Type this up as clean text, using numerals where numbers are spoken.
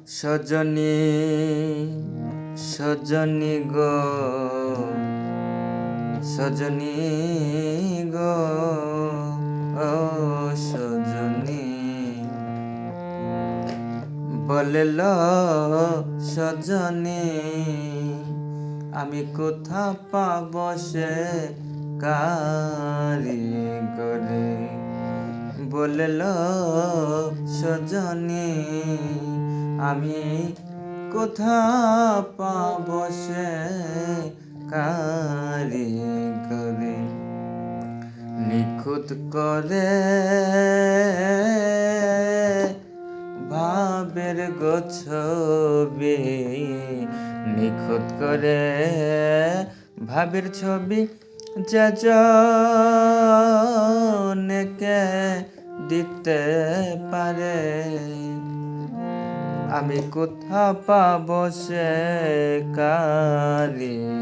সজনী সজনী গো সজনী গো ও সজনী বলল সজনী আমি কোথা পাব সে কারিগরে বলল সজনী আমি কোথা পাব সে কারিগরে নিখুঁত করে ভাবের ছবি নিখুঁত করে ভাবের ছবি যেজনকে দিতে পারে আমি কোথা পাব সে কারিগরে